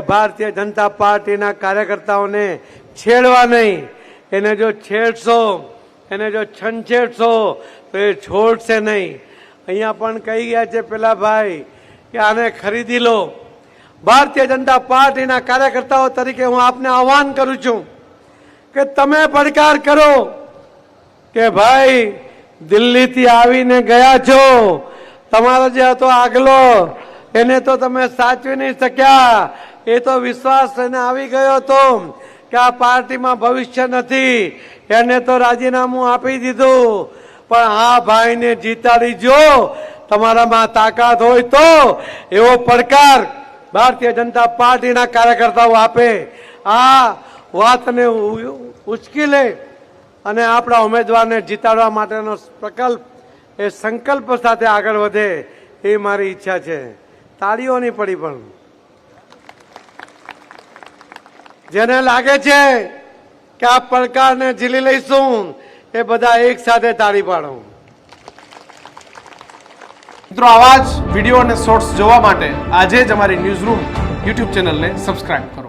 ભારતીય જનતા પાર્ટીના કાર્યકર્તાઓને છેડવા નહીં. એને જો છેડશો, એને જો છંછેડશો તો એ છોડશે નહીં. અહીંયા પણ કહી ગયા છે પેલા ભાઈ કે આને ખરીદી લો. ભારતીય જનતા પાર્ટીના કાર્યકર્તાઓ તરીકે હું આપને આહ્વાન કરું છું કે તમે પડકાર કરો કે ભાઈ દિલ્હીથી આવીને ગયા છો, તમારો જે હતો આગલો એને તો તમે સાચવી નહીં શક્યા. એ તો વિશ્વાસ લઈને આવી ગયો હતો કે આ પાર્ટીમાં ભવિષ્ય નથી, એને તો રાજીનામું આપી દીધું. પણ આ ભાઈને જીતાડી જો, તમારામાં તાકાત હોય તો એવો પડકાર ભારતીય જનતા પાર્ટીના કાર્યકર્તાઓ આપે. આ વાતને ઉચકી લે અને આપણા ઉમેદવારને જીતાડવા માટેનો પ્રકલ્પ એ સંકલ્પ સાથે આગળ વધે એ મારી ઈચ્છા છે. તાળીઓ નહીં પડી, પણ જેને લાગે છે કે આ પડકારને ઝીલી લઈશું એ બધા એક સાથે તાળી પાડો. મિત્રો, આવા જ વિડીયો અને શોર્ટ્સ જોવા માટે આજે જ અમારી ન્યૂઝ રૂમ યુટ્યુબ ચેનલને સબસ્ક્રાઇબ કરો.